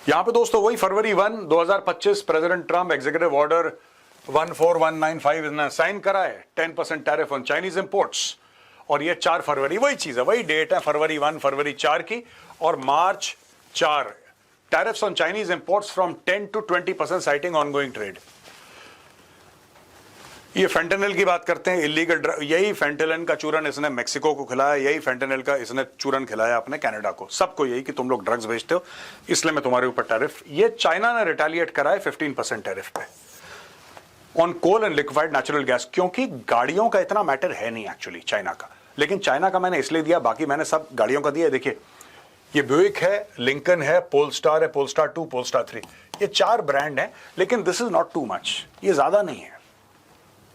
यहां पे दोस्तों वही फरवरी 1, 2025 प्रेसिडेंट ट्रम्प एग्जीक्यूटिव ऑर्डर 14195 ने साइन करा है 10% टैरिफ ऑन चाइनीज इंपोर्ट्स। और ये 4 फरवरी वही चीज है, वही डेट है, फरवरी 1, फरवरी 4 की और मार्च 4, tariffs on Chinese imports from 10 to 20% citing ongoing trade. ये फेंटेनल की बात करते हैं, इलीगल यही फेंटेनल का चूरन इसने मेक्सिको को खिलाया, यही फेंटेनल का इसने चूरन खिलाया अपने कनाडा को, सबको यही कि तुम लोग ड्रग्स भेजते हो इसलिए मैं तुम्हारे ऊपर टैरिफ। ये चाइना ने रिटेलिएट करा है 15% टैरिफ पे on coal and liquefied natural gas, क्योंकि गाड़ियों का इतना मैटर है नहीं एक्चुअली चाइना का, लेकिन चाइना का मैंने इसलिए दिया, बाकी मैंने सब गाड़ियों का दिया। देखिए ये ब्यूइक है, लिंकन है, पोलस्टार है, पोलस्टार 2, पोलस्टार 3, ये 4 ब्रांड हैं, लेकिन this is not too much, ये ज्यादा नहीं है,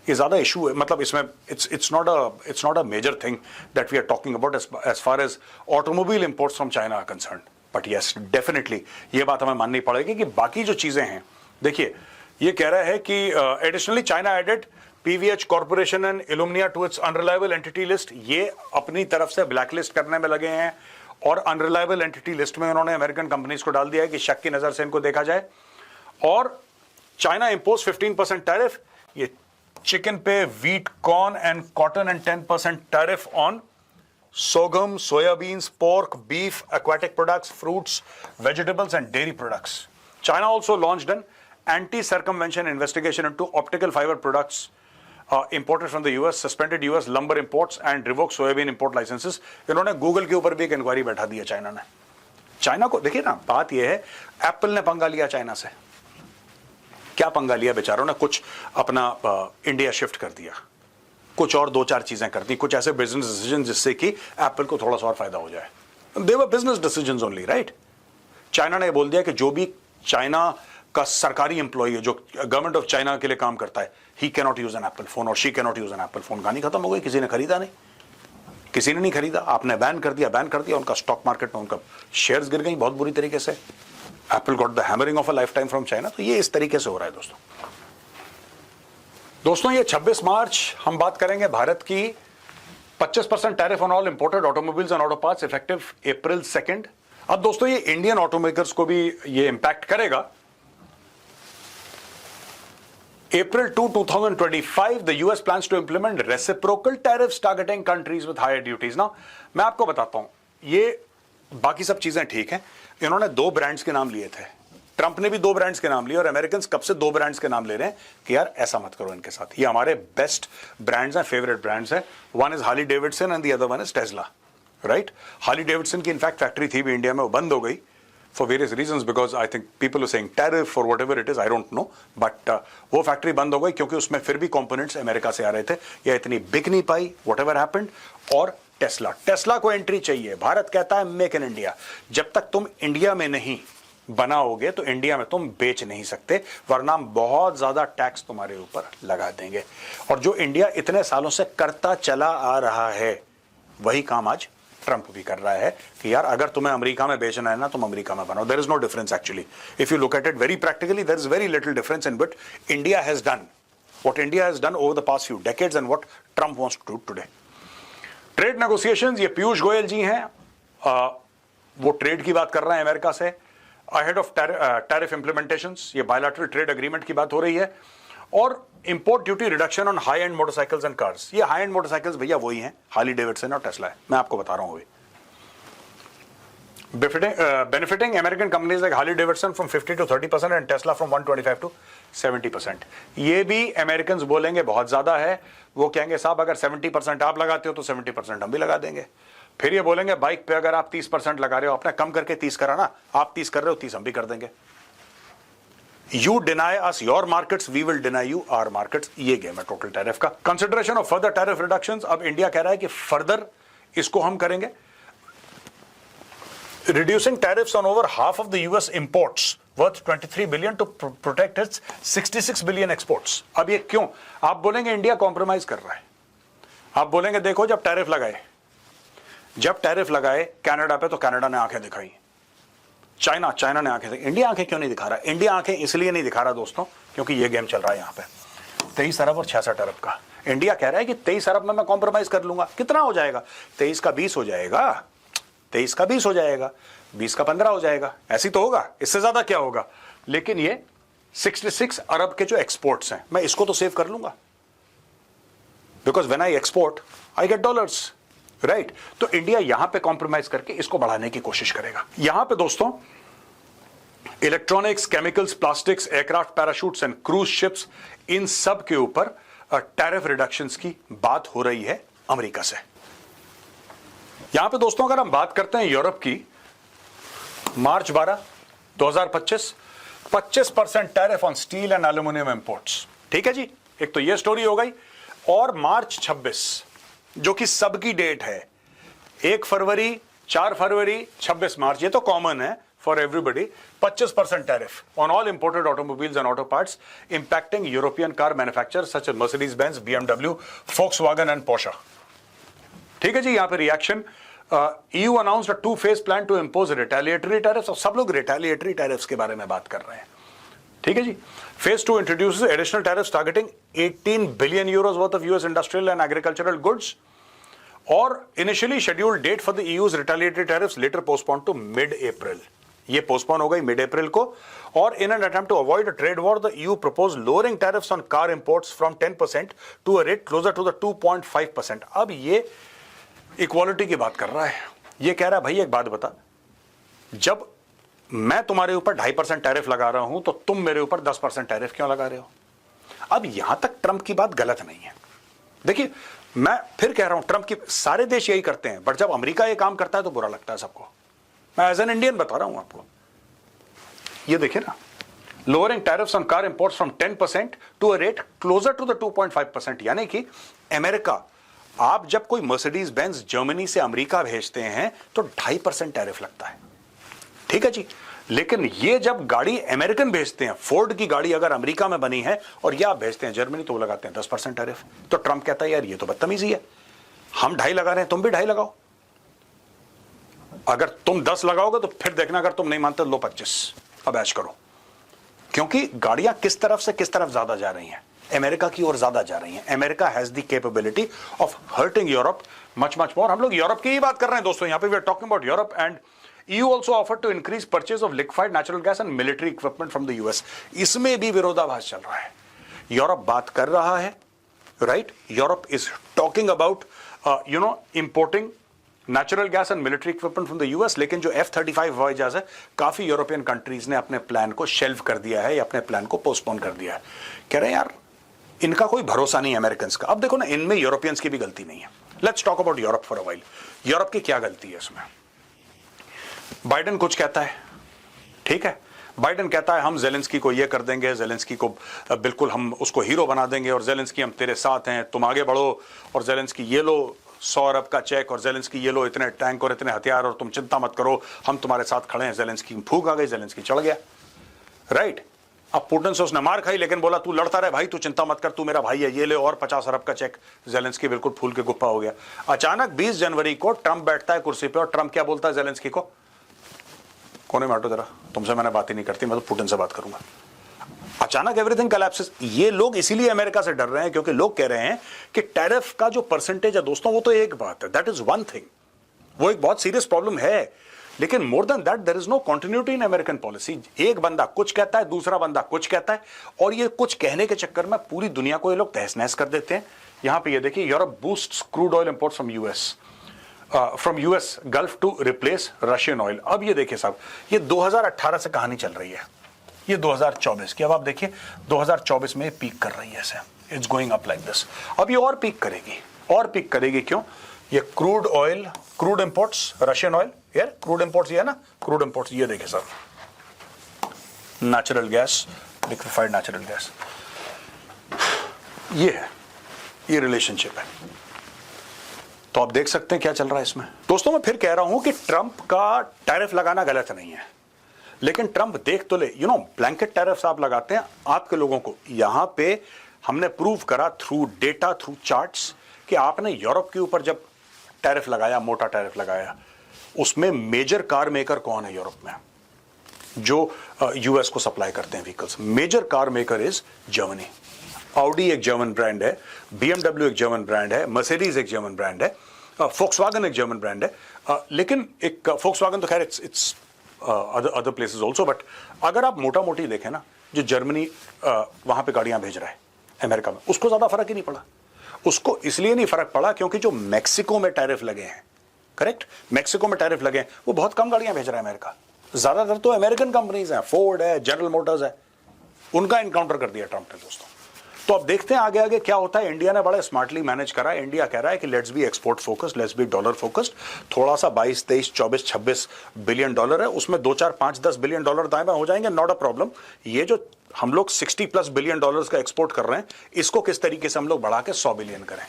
ये ज्यादा इशू है, मतलब इसमें it's not a major thing that we are talking about as far as automobile imports from China are concern. But yes definitely ये बात हमें माननी पड़ेगी कि बाकी जो चीजें हैं, देखिए ये कह रहा है कि additionally China added PVH corporation and Illumina to its unreliable entity list, ये अपनी तरफ से ब्लैक लिस्ट करने में लगे हैं और अनरिलायबल एंटिटी लिस्ट में उन्होंने अमेरिकन कंपनीज को डाल दिया है कि शक की नजर से इनको देखा जाए। और चाइना इंपोज 15% टैरिफ, ये चिकन पे, wheat, corn and cotton and 10% tariff on sorghum, soybeans, pork, beef, aquatic products, fruits, vegetables and dairy products. China also launched an anti-circumvention investigation into optical fiber products imported from the US, suspended US lumber imports and revoked soybean import licenses. इन्होंने Google के ऊपर भी एक inquiry बैठा दी है China ने। China को देखिए ना, बात यह है एप्पल ने पंगा लिया चाइना से, क्या पंगा लिया बेचारों ने, कुछ अपना इंडिया शिफ्ट कर दिया, कुछ और 2-4 चीजें कर दी, कुछ ऐसे बिजनेस डिसीजन जिससे कि एप्पल को थोड़ा सा और फायदा हो जाए। They were business decisions only, right. China ने बोल दिया कि जो भी चाइना का सरकारी एम्प्लॉय है, जो गवर्नमेंट ऑफ चाइना के लिए काम करता है, he can not use an Apple phone और she can not use an Apple phone. कहानी खत्म हो गई, किसी ने खरीदा नहीं, किसी ने नहीं खरीदा, आपने बैन कर दिया, उनका स्टॉक मार्केट में उनका शेयर्स गिर गई बहुत बुरी तरीके से। Apple got the hammering of a life time from China. तो ये इस तरीके से हो रहा है दोस्तों। ये 26 मार्च हम बात करेंगे भारत की 25% tariff on all imported automobiles and auto parts effective April 2। अब दोस्तों ये इंडियन ऑटोमेकर्स को भी ये इंपैक्ट करेगा। April 2, 2025, the US plans to implement reciprocal tariffs targeting countries with higher duties. Now, मैं आपको बताता हूं, ये बाकी सब चीजें ठीक हैं। इन्होंने 2 ब्रांड्स के नाम लिए थे, ट्रंप ने भी 2 ब्रांड्स के नाम लिए और अमेरिकन कब से 2 ब्रांड्स के नाम ले रहे हैं कि यार ऐसा मत करो इनके साथ, ये हमारे बेस्ट ब्रांड्स हैं, फेवरेट ब्रांड्स हैं। One is Harley Davidson and the other one is Tesla, right. Harley Davidson की इनफैक्ट फैक्ट्री थी भी इंडिया में, वो बंद हो गई for various reasons because I think people are saying tariff or whatever it is, I don't know, but वो factory बंद हो गई क्योंकि उसमें फिर भी कंपोनेंट्स अमेरिका से आ रहे थे, या इतनी बिक नहीं पाई, whatever happened। और टेस्ला को एंट्री चाहिए, भारत कहता है मेक इन इंडिया, जब तक तुम इंडिया में नहीं बनाओगे तो इंडिया में तुम बेच नहीं सकते, वरना हम बहुत ज्यादा टैक्स तुम्हारे ऊपर लगा देंगे। और जो इंडिया इतने सालों से करता चला आ रहा है वही काम आज ट्रंप भी कर रहा है कि यार अगर तुम्हें अमेरिका में बेचना है ना, तुम अमेरिका में बनाओ। There is no difference actually, if you look at it very practically, there is very little difference in what India has done, what India has done over the past few decades and what Trump wants to do today. Trade negotiations, ये पीयूष गोयल जी हैं, वो trade की बात कर रहे हैं America से, ahead of tariff इंप्लीमेंटेशंस, ये बायलैटरल ट्रेड एग्रीमेंट की बात हो रही है। और import duty reduction on high and motorcycles and cars, ये हाई एंड मोटरसाइकिल्स भैया वही हैं, हार्ली डेविडसन और टेस्ला है, मैं आपको बता रहा हूं। Benefiting American companies like Harley Davidson from 50 to 30% and Tesla from 125 to 70%। ये भी अमेरिकन बोलेंगे बहुत ज्यादा है, वो कहेंगे साहब अगर 70% आप लगाते हो तो 70% हम भी लगा देंगे। फिर ये बोलेंगे बाइक पे अगर आप 30% लगा रहे हो, आपने कम करके 30 करा ना, आप 30 कर रहे हो, 30 हम भी कर देंगे। You deny us your markets, we will deny you our markets। ये गेम है टोटल टैरिफ का। Consideration of further tariff reductions, अब इंडिया कह रहा है कि फर्दर इसको हम करेंगे। Reducing tariffs on over half of the US imports worth 23 billion to protect its 66 billion exports. अब ये क्यों? आप बोलेंगे इंडिया कॉम्प्रोमाइज कर रहा है, आप बोलेंगे देखो जब टैरिफ लगाए कनाडा पे तो कनाडा ने आंखें दिखाई, चाइना ने आंखें दिखाई, इंडिया आंखें क्यों नहीं दिखा रहा? इंडिया आंखें इसलिए नहीं दिखा रहा दोस्तों क्योंकि ये गेम चल रहा है यहां पे 23 अरब और 66 अरब का। इंडिया कह रहा है कि 23 अरब में मैं कॉम्प्रोमाइज कर लूंगा। कितना हो जाएगा? 23 का 20 हो जाएगा, 23 का 20 हो जाएगा। 20 का 15 हो जाएगा, ऐसी तो होगा, इससे ज्यादा क्या होगा। लेकिन ये 66 अरब के जो एक्सपोर्ट्स हैं, मैं इसको तो सेव कर लूंगा, because when I export I get dollars, right. तो इंडिया यहां पे कॉम्प्रोमाइज करके इसको बढ़ाने की कोशिश करेगा। यहां पे दोस्तों electronics, chemicals, plastics, aircraft, parachutes and cruise ships, इन सब के ऊपर टैरिफ रिडक्शंस की बात हो रही है अमेरिका से। यहां पे दोस्तों अगर हम बात करते हैं यूरोप की, मार्च 12, 2025 25% tariff on steel and aluminium imports. ठीक है जी, एक तो ये स्टोरी हो गई। और मार्च 26 जो कि सबकी डेट है, 1 फरवरी, 4 फरवरी, 26 मार्च, ये तो कॉमन है for everybody. 25% tariff on all imported automobiles and auto parts impacting European car manufacturers such as Mercedes Benz, BMW, Volkswagen and Porsche. ठीक है जी, यहां पे reaction. EU announced a two-phase plan to impose retaliatory tariffs, और सब लोग retaliatory tariffs के बारे में बात कर रहे हैं। ठीक है जी। Phase 2 introduces additional tariffs targeting 18 billion euros worth of US industrial and agricultural goods, और initially scheduled date for the EU's retaliatory tariffs later postponed to mid-April. ये पोस्टपोन हो गई mid-April को। और in an attempt to avoid a trade war, the EU proposed lowering tariffs on car imports from 10% to a rate closer to the 2.5%. अब ये equality की बात कर रहा है। ये कह रहा है भाई एक बात बता, जब मैं तुम्हारे ऊपर 2.5% टैरिफ लगा रहा हूं तो तुम मेरे ऊपर 10% टैरिफ क्यों लगा रहे हो। अब यहां तक ट्रंप की बात गलत नहीं है। देखिए मैं फिर कह रहा हूं, ट्रंप की सारे देश यही करते हैं, बट जब अमेरिका ये काम करता है तो बुरा लगता है सबको। मैं एज एन इंडियन बता रहा हूं आपको। ये देखिए ना, lowering tariffs on car imports from 10% to a rate closer to the 2.5%, यानी कि अमेरिका, आप जब कोई मर्सिडीज बेंज जर्मनी से अमेरिका भेजते हैं तो 2.5% टैरिफ लगता है। ठीक है जी। लेकिन ये जब गाड़ी अमेरिकन भेजते हैं, फोर्ड की गाड़ी अगर अमेरिका में बनी है और ये आप भेजते हैं जर्मनी, तो वो लगाते हैं 10% टैरिफ। तो ट्रंप कहता है यार ये तो बदतमीजी है, हम 2.5 लगा रहे हैं, तुम भी 2.5 लगाओ। अगर तुम 10 लगाओगे तो फिर देखना, अगर तुम नहीं मानते लो 25, अब ऐश करो। क्योंकि गाड़ियां किस तरफ से किस तरफ ज्यादा जा रही हैं, अमेरिका की ओर ज्यादा जा रही हैं। America has the capability of hurting Europe much much more. हम लोग यूरोप की ही बात कर रहे हैं दोस्तों, यहां पे we are talking about Europe. And EU also offered to increase purchase of liquefied natural gas and military equipment from the US. इसमें भी विरोधाभास चल रहा है। यूरोप बात कर रहा है, right, Europe is talking about importing natural gas and military equipment from the US, लेकिन जो F-35 हवाई जहाज है, काफी यूरोपियन कंट्रीज ने अपने प्लान को शेल्व कर दिया है या अपने प्लान को पोस्टपोन कर दिया है। कह रहे हैं यार इनका कोई भरोसा नहीं है अमेरिकन का। अब देखो ना, इनमें यूरोपियंस की भी गलती नहीं है। Let's talk about Europe for a while. Europe की क्या गलती है इसमें? बाइडेन कुछ कहता है, ठीक है, बाइडेन कहता है हम जेलेंस्की को ये कर देंगे, जेलेंस्की को बिल्कुल हम उसको हीरो बना देंगे, और जेलेंस्की हम तेरे साथ हैं, तुम आगे बढ़ो, और जेलेंस्की ये लो 100 अरब का चेक, और जेलेंस्की ये लो इतने टैंक और इतने हथियार, और तुम चिंता मत करो हम तुम्हारे साथ खड़े हैं। जेलेंस्की फूंक आ गई, जेलेंस्की चढ़ गया, राइट। अब पुतिन से उसने मार खाई, लेकिन बोला तू लड़ता रहे भाई, तू चिंता मत कर, तू मेरा भाई है, ये ले और 50 अरब का चेक। जेलेंस्की बिल्कुल फूल के गुप्पा हो गया। अचानक 20 जनवरी को ट्रंप बैठता है कुर्सी पे, और ट्रंप क्या बोलता है जेलेंस्की को, कोने में हटो जरा, तुमसे मैंने बात ही नहीं करती, मैं तो पुतिन से बात करूंगा। अचानक एवरीथिंग कोलैप्सेस। ये लोग इसीलिए अमेरिका से डर रहे हैं क्योंकि लोग कह रहे हैं कि टैरिफ का जो परसेंटेज है दोस्तों, वो तो एक बात है, दैट इज वन थिंग, वो एक बहुत सीरियस प्रॉब्लम है, लेकिन more than that there is no continuity in American policy. एक बंदा कुछ कहता है, दूसरा बंदा कुछ कहता है, और ये कुछ कहने के चक्कर में पूरी दुनिया को ये लोग तहस नहस कर देते हैं। यहां पे ये देखिए, Europe boosts crude oil imports from US Gulf to replace Russian oil. अब ये देखिए साहब, ये 2018 से कहानी चल रही है, ये 2024 की। अब आप देखिए 2024 में पीक कर रही है, ऐसे it's going up like this. अब ये और पीक करेगी, और पीक करेगी। क्यों? ये crude oil, crude imports, Russian oil, यार क्रूड इंपोर्ट्स, ये है ना क्रूड इंपोर्ट्स। ये देखिए sir, natural gas, liquefied natural gas, ये है, ये रिलेशनशिप है। तो आप देख सकते हैं क्या चल रहा है इसमें। दोस्तों मैं फिर कह रहा हूं कि ट्रंप का टैरिफ लगाना गलत नहीं है, लेकिन ट्रंप देख तो ले, ब्लैंकेट टैरिफ्स आप लगाते हैं आपके लोगों को। यहां पे हमने प्रूव करा थ्रू डेटा, थ्रू चार्ट्स, कि आपने यूरोप के ऊपर जब टैरिफ लगाया, मोटा टैरिफ लगाया, उसमें मेजर कार मेकर कौन है यूरोप में जो यूएस को सप्लाई करते हैं vehicles? Major car maker is Germany. Audi एक जर्मन ब्रांड है, BMW एक जर्मन ब्रांड है, मर्सिडीज एक जर्मन ब्रांड है, फोक्सवागन एक जर्मन ब्रांड है। लेकिन एक फोक्सवागन तो खैर it's other places also, but अगर आप मोटा मोटी देखें ना, जो जर्मनी वहां पे गाड़ियां भेज रहा है अमेरिका में, उसको ज्यादा फर्क ही नहीं पड़ा। उसको इसलिए नहीं फर्क पड़ा क्योंकि जो मैक्सिको में टैरिफ लगे हैं, करेक्ट, मैक्सिको में टैरिफ लगे हैं, वो बहुत कम गाड़ियां भेज रहा है अमेरिका। ज्यादातर तो अमेरिकन कंपनीज हैं, फोर्ड है, जनरल मोटर्स है, उनका इनकाउंटर कर दिया ट्रंप ने दोस्तों। तो अब देखते हैं आगे आगे क्या होता है। इंडिया ने बड़ा स्मार्टली मैनेज करा है। इंडिया कह रहा है कि let's be export focused, let's be dollar focused. थोड़ा सा 22, 23, 24, 26 बिलियन डॉलर है, उसमें 2, 4, 5, 10 बिलियन डॉलर दाएं बाएं हो जाएंगे, नॉट अ प्रॉब्लम। ये जो हम लोग 60+ बिलियन डॉलर्स का एक्सपोर्ट कर रहे हैं, इसको किस तरीके से हम लोग बढ़ा के 100 बिलियन करें।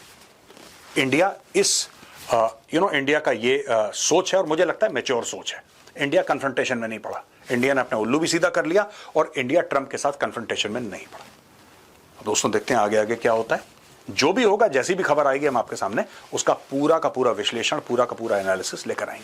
इंडिया इस इंडिया का ये सोच है, और मुझे लगता है मैच्योर सोच है। इंडिया कन्फ्रंटेशन में नहीं पड़ा, इंडिया ने अपना उल्लू भी सीधा कर लिया, और इंडिया ट्रंप के साथ कन्फ्रंटेशन में नहीं पड़ा। दोस्तों देखते हैं आगे आगे क्या होता है। जो भी होगा, जैसी भी खबर आएगी हम आपके सामने उसका पूरा का पूरा विश्लेषण, पूरा का पूरा एनालिसिस लेकर आएंगे।